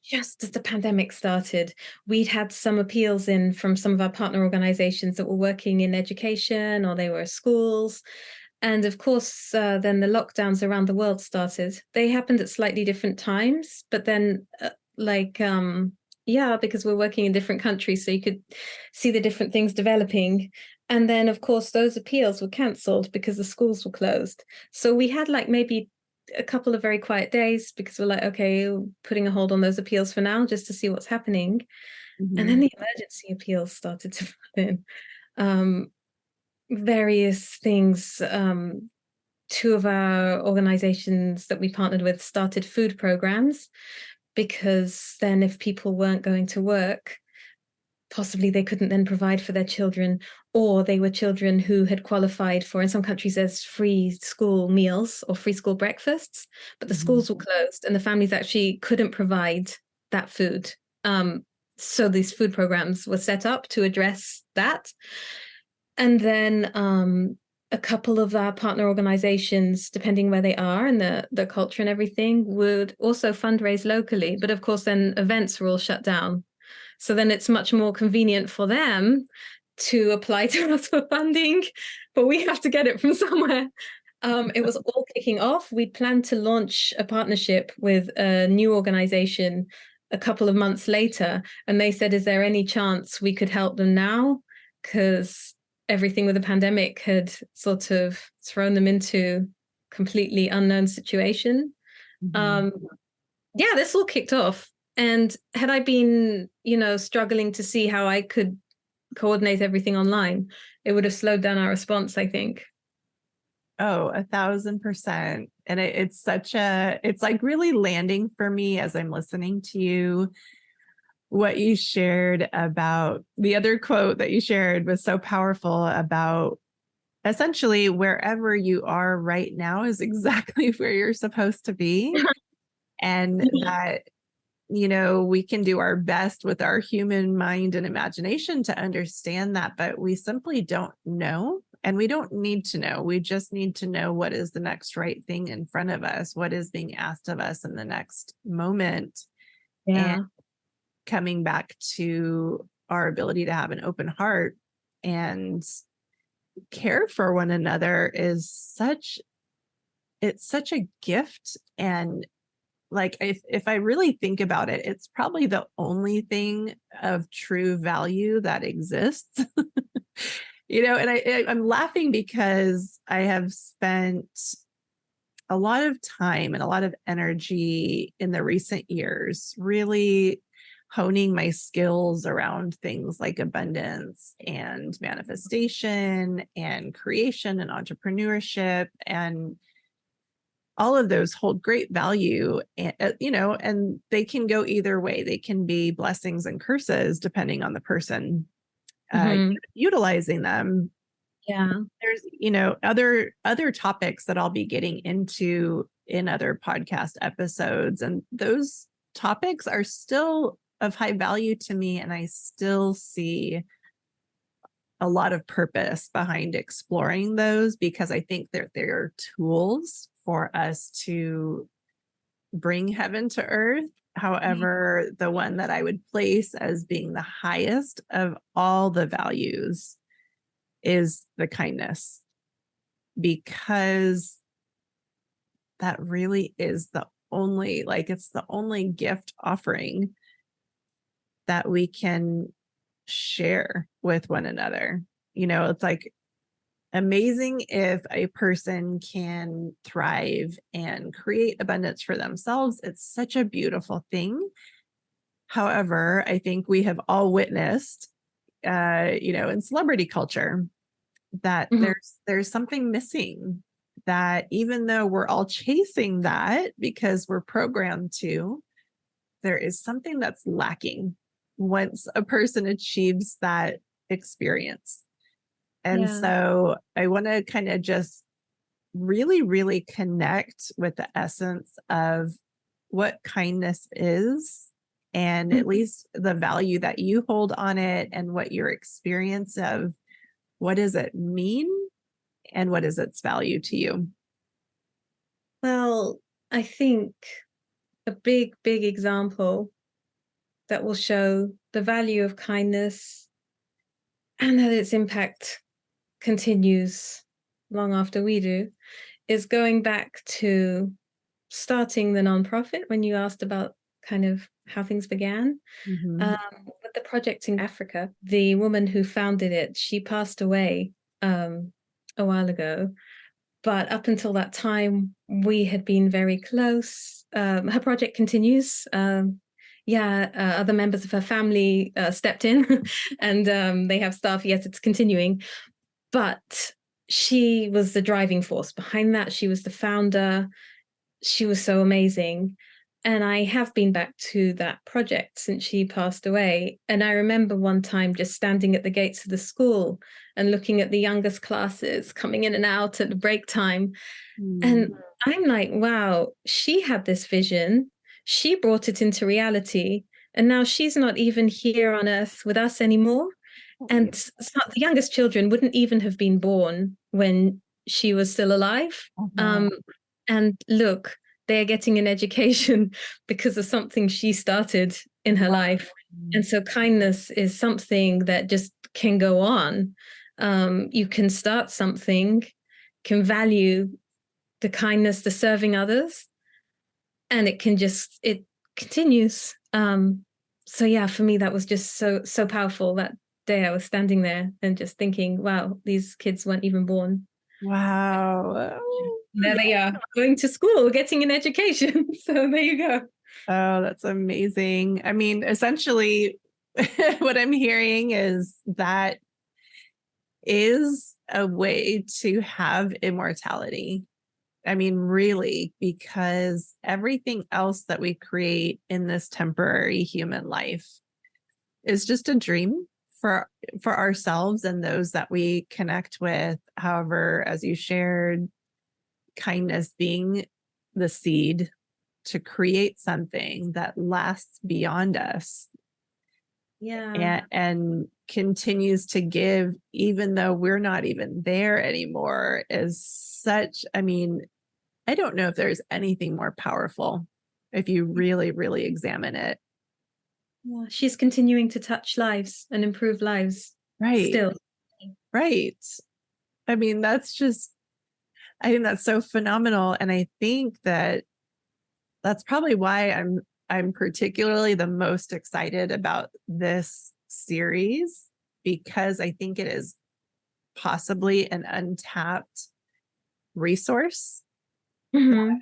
just as the pandemic started, we'd had some appeals in from some of our partner organizations that were working in education or they were schools. And of course, then the lockdowns around the world started. They happened at slightly different times, but then, like, yeah, because we're working in different countries, so you could see the different things developing. And then, of course, those appeals were cancelled because the schools were closed. So we had like maybe a couple of very quiet days because we're like, okay, putting a hold on those appeals for now, just to see what's happening. And then Mhm. the emergency appeals started to come in. Um, Various things. Two of our organizations that we partnered with started food programs because then if people weren't going to work, possibly they couldn't then provide for their children, or they were children who had qualified for, in some countries there's free school meals or free school breakfasts, but the Mhm. schools were closed and the families actually couldn't provide that food. So these food programs were set up to address that. And then a couple of our partner organizations, depending where they are and the culture and everything, would also fundraise locally. But of course, then events were all shut down. So then it's much more convenient for them to apply to us for funding, but we have to get it from somewhere. It was all kicking off. We planned to launch a partnership with a new organization a couple of months later, and they said, is there any chance we could help them now? Because everything with the pandemic had sort of thrown them into completely unknown situation. Mhm. Um, yeah, this all kicked off. And had I been, struggling to see how I could coordinate everything online, it would have slowed down our response, I think. Oh, 1,000%. And it's like really landing for me as I'm listening to you. What you shared about the other quote that you shared was so powerful about essentially wherever you are right now is exactly where you're supposed to be. And that, we can do our best with our human mind and imagination to understand that, but we simply don't know. And we don't need to know. We just need to know what is the next right thing in front of us, what is being asked of us in the next moment. And Yeah. coming back to our ability to have an open heart and care for one another is such a gift. And like if I really think about it, it's probably the only thing of true value that exists. And I'm laughing because I have spent a lot of time and a lot of energy in the recent years really honing my skills around things like abundance and manifestation and creation and entrepreneurship. And all of those hold great value, and and they can go either way. They can be blessings and curses depending on the person utilizing them. Yeah. There's other topics that I'll be getting into in other podcast episodes, and those topics are still of high value to me, and I still see a lot of purpose behind exploring those, because I think that they're tools for us to bring heaven to earth. However, the one that I would place as being the highest of all the values is the kindness, because that really is the only, it's the only gift offering that we can share with one another. It's like amazing if a person can thrive and create abundance for themselves. It's such a beautiful thing. However, I think we have all witnessed, in celebrity culture, that there's something missing, that even though we're all chasing that because we're programmed to, there is something that's lacking once a person achieves that experience. And so I want to kind of just really, really connect with the essence of what kindness is, and at least the value that you hold on it, and what your experience of what does it mean and what is its value to you. Well, I think a big, big example that will show the value of kindness and that its impact continues long after we do is going back to starting the nonprofit when you asked about kind of how things began. With the project in Africa, the woman who founded it, she passed away a while ago. But up until that time, we had been very close. Her project continues. Other members of her family stepped in and they have staff. Yes, it's continuing. But she was the driving force behind that. She was the founder. She was so amazing. And I have been back to that project since she passed away. And I remember one time just standing at the gates of the school and looking at the youngest classes coming in and out at the break time. And I'm like, wow, she had this vision. She brought it into reality. And now she's not even here on earth with us anymore. And the youngest children wouldn't even have been born when she was still alive. And look, they're getting an education because of something she started in her life. And so kindness is something that just can go on. You can start something, can value the kindness, the serving others, and it continues. So yeah, for me, that was just so powerful. That day I was standing there and just thinking, wow, these kids weren't even born. Wow. There they are, going to school, getting an education. So there you go. Oh, that's amazing. I mean, essentially, what I'm hearing is that is a way to have immortality. I mean, really, because everything else that we create in this temporary human life is just a dream for ourselves and those that we connect with. However, as you shared, kindness being the seed to create something that lasts beyond us. And continues to give even though we're not even there anymore is such, I mean, I don't know if there's anything more powerful if you really, really examine it. Yeah, she's continuing to touch lives and improve lives. Right. Still. Right. I mean, I think that's so phenomenal. And I think that's probably why I'm particularly the most excited about this series, because I think it is possibly an untapped resource that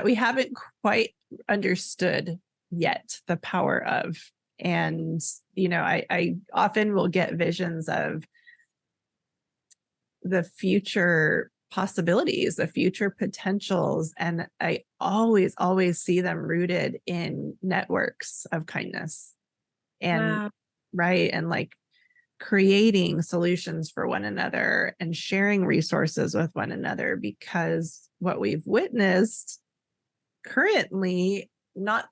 we haven't quite understood yet the power of. And, I often will get visions of the future possibilities, the future potentials. And I always, always see them rooted in networks of kindness and Wow. right. And like creating solutions for one another and sharing resources with one another, because what we've witnessed currently, not,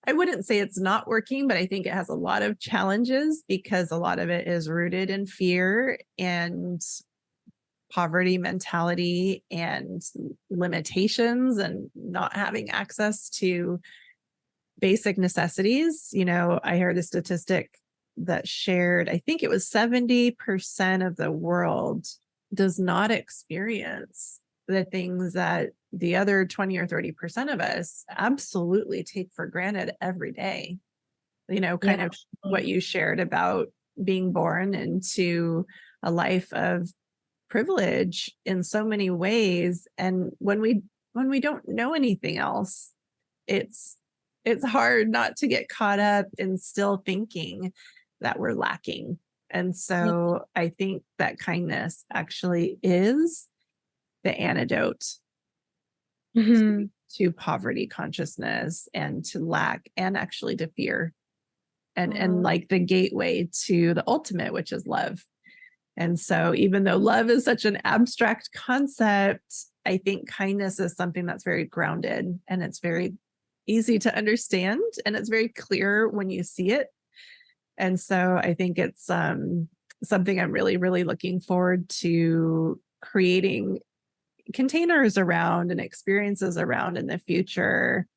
I wouldn't say it's not working, but I think it has a lot of challenges because a lot of it is rooted in fear and poverty mentality and limitations and not having access to basic necessities. You know, I heard a statistic that shared, I think it was 70% of the world does not experience the things that the other 20 or 30% of us absolutely take for granted every day. You know, kind Yeah. of what you shared about being born into a life of privilege in so many ways. And when we don't know anything else, it's it's hard not to get caught up in still thinking that we're lacking. And Yeah. so I think that kindness actually is the antidote Mhm. to poverty consciousness and to lack and actually to fear, and Wow. like the gateway to the ultimate, which is love. And so even though love is such an abstract concept, I think kindness is something that's very grounded and it's very easy to understand and it's very clear when you see it. And so I think it's something I'm really, really looking forward to creating containers around and experiences around in the future.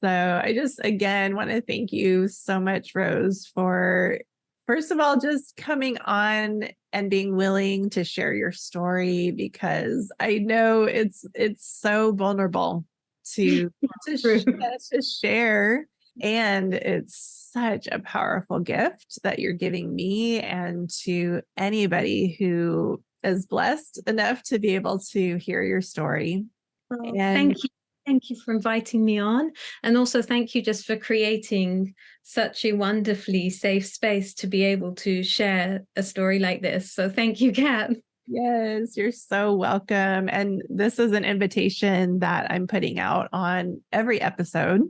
So I just, again, want to thank you so much, Rose, for first of all, just coming on and being willing to share your story, because I know it's so vulnerable to True. to share, and it's such a powerful gift that you're giving me and to anybody who is blessed enough to be able to hear your story. Well, And thank you. Thank you for inviting me on. And also thank you just for creating such a wonderfully safe space to be able to share a story like this. So thank you, Kat. yes, you're so welcome. And this is an invitation that I'm putting out on every episode.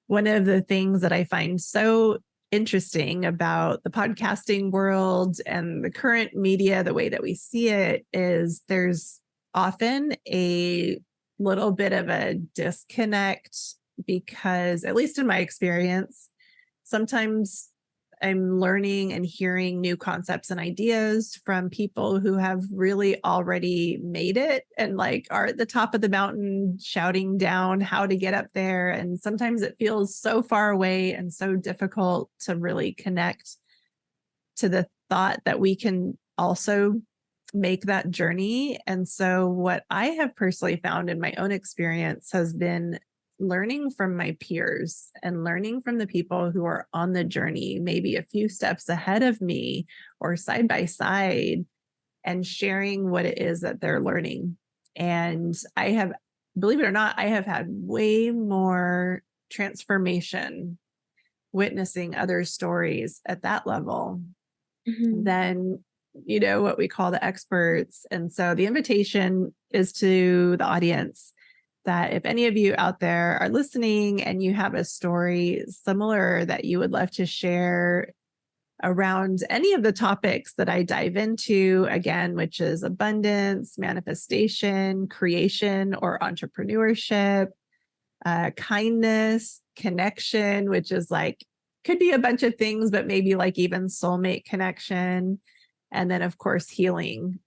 One of the things that I find so interesting about the podcasting world and the current media, the way that we see it, is there's often a little bit of a disconnect because, at least in my experience, sometimes I'm learning and hearing new concepts and ideas from people who have really already made it and like are at the top of the mountain shouting down how to get up there. And sometimes it feels so far away and so difficult to really connect to the thought that we can also make that journey. And so what I have personally found in my own experience has been learning from my peers and learning from the people who are on the journey, maybe a few steps ahead of me or side by side, and sharing what it is that they're learning. And I have, believe it or not, I have had way more transformation witnessing other stories at that level Mhm. than, you know, what we call the experts. And so the invitation is to the audience that if any of you out there are listening and you have a story similar that you would love to share around any of the topics that I dive into, again, which is abundance, manifestation, creation, or entrepreneurship, kindness, connection, which is like, could be a bunch of things, but maybe like even soulmate connection. And then, of course, healing.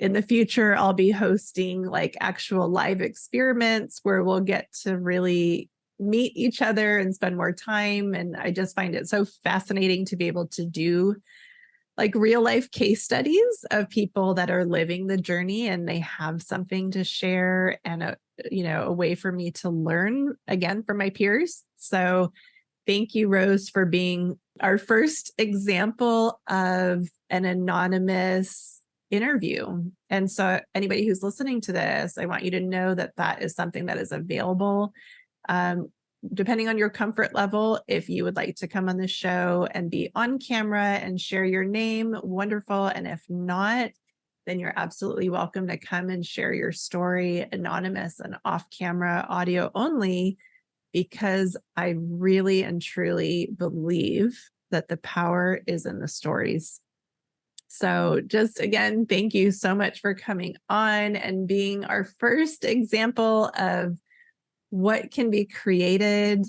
In the future, I'll be hosting like actual live experiments where we'll get to really meet each other and spend more time. And I just find it so fascinating to be able to do like real life case studies of people that are living the journey and they have something to share and a way for me to learn again from my peers. So thank you, Rose, for being our first example of an anonymous interview. And so anybody who's listening to this, I want you to know that that is something that is available. Depending on your comfort level, if you would like to come on the show and be on camera and share your name, wonderful. And if not, then you're absolutely welcome to come and share your story, anonymous and off camera, audio only, because I really and truly believe that the power is in the stories. So just again, thank you so much for coming on and being our first example of what can be created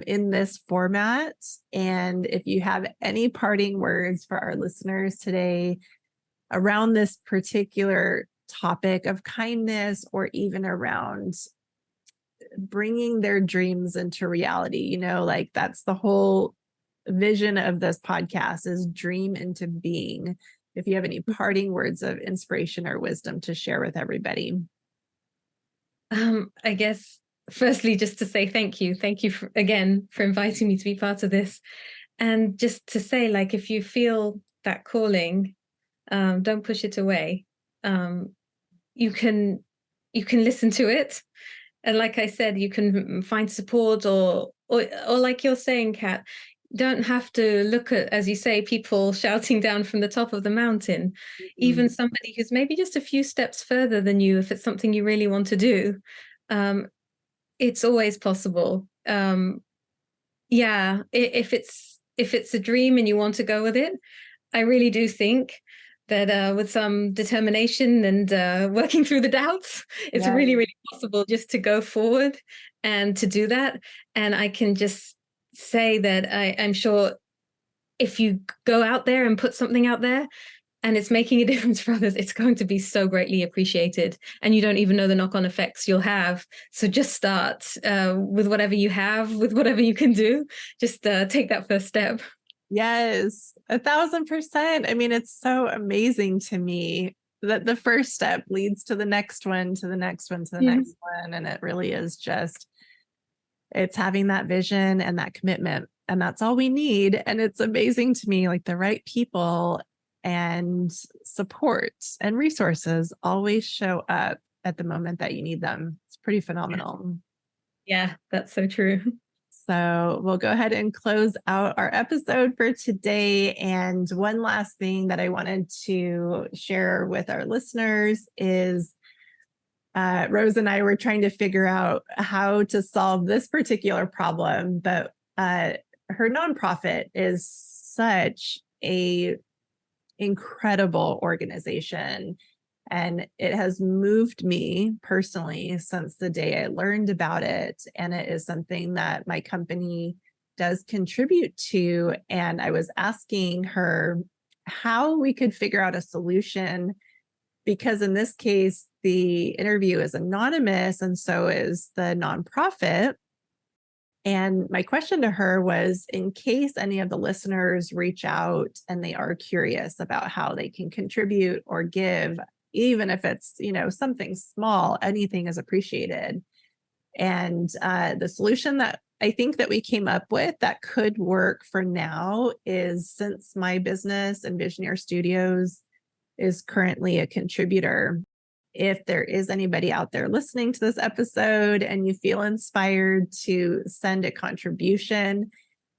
in this format. And if you have any parting words for our listeners today around this particular topic of kindness, or even around bringing their dreams into reality, like that's the whole vision of this podcast, is dream into being. If you have any parting words of inspiration or wisdom to share with everybody. I guess firstly, just to say thank you. Thank you again for inviting me to be part of this. And just to say, like, if you feel that calling, don't push it away. You can listen to it. And like I said, you can find support, or like you're saying, Kat, don't have to look at, as you say, people shouting down from the top of the mountain. Even somebody who's maybe just a few steps further than you, if it's something you really want to do, it's always possible. Yeah, if it's a dream and you want to go with it, I really do think that with some determination and working through the doubts, it's really, really possible just to go forward and to do that. And I can just say that I'm sure if you go out there and put something out there and it's making a difference for others, it's going to be so greatly appreciated. And you don't even know the knock-on effects you'll have. So just start with whatever you have, with whatever you can do. Just take that first step. Yes, 1,000%. I mean, it's so amazing to me that the first step leads to the next one, to the next one, to the next one. And it really is just, it's having that vision and that commitment. And that's all we need. And it's amazing to me, like the right people and support and resources always show up at the moment that you need them. It's pretty phenomenal. Yeah, that's so true. So we'll go ahead and close out our episode for today. And one last thing that I wanted to share with our listeners is Rose and I were trying to figure out how to solve this particular problem, but her nonprofit is such a incredible organization. And it has moved me personally since the day I learned about it. And it is something that my company does contribute to. And I was asking her how we could figure out a solution, because in this case, the interview is anonymous and so is the nonprofit. And my question to her was, in case any of the listeners reach out and they are curious about how they can contribute or give, even if it's, something small, anything is appreciated. And the solution that I think that we came up with that could work for now is, since my business, Envisioneer Studios, is currently a contributor, if there is anybody out there listening to this episode and you feel inspired to send a contribution,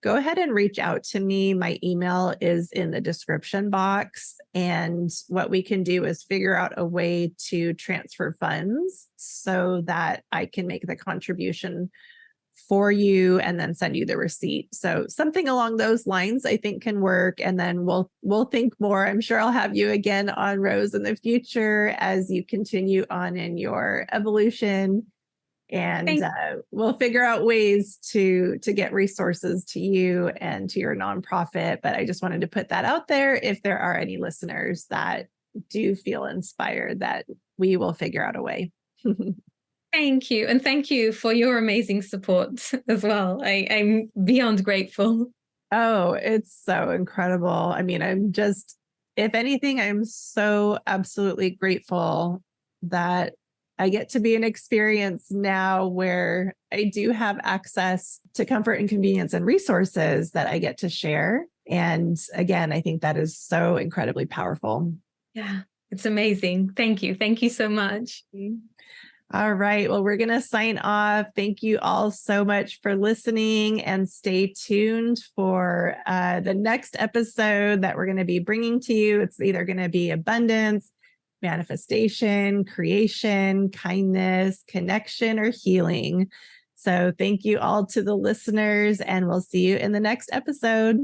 go ahead and reach out to me. My email is in the description box. And what we can do is figure out a way to transfer funds so that I can make the contribution for you and then send you the receipt. So something along those lines I think can work. And then we'll think more. I'm sure I'll have you again on, Rose, in the future as you continue on in your evolution. And we'll figure out ways to get resources to you and to your nonprofit. But I just wanted to put that out there. If there are any listeners that do feel inspired, that we will figure out a way. Thank you. And thank you for your amazing support as well. I'm beyond grateful. Oh, it's so incredible. I mean, if anything, I'm so absolutely grateful that I get to be an experience now where I do have access to comfort and convenience and resources that I get to share. And again, I think that is so incredibly powerful. Yeah, it's amazing. Thank you. Thank you so much. All right. Well, we're going to sign off. Thank you all so much for listening, and stay tuned for the next episode that we're going to be bringing to you. It's either going to be abundance, manifestation, creation, kindness, connection, or healing. So thank you all to the listeners, and we'll see you in the next episode.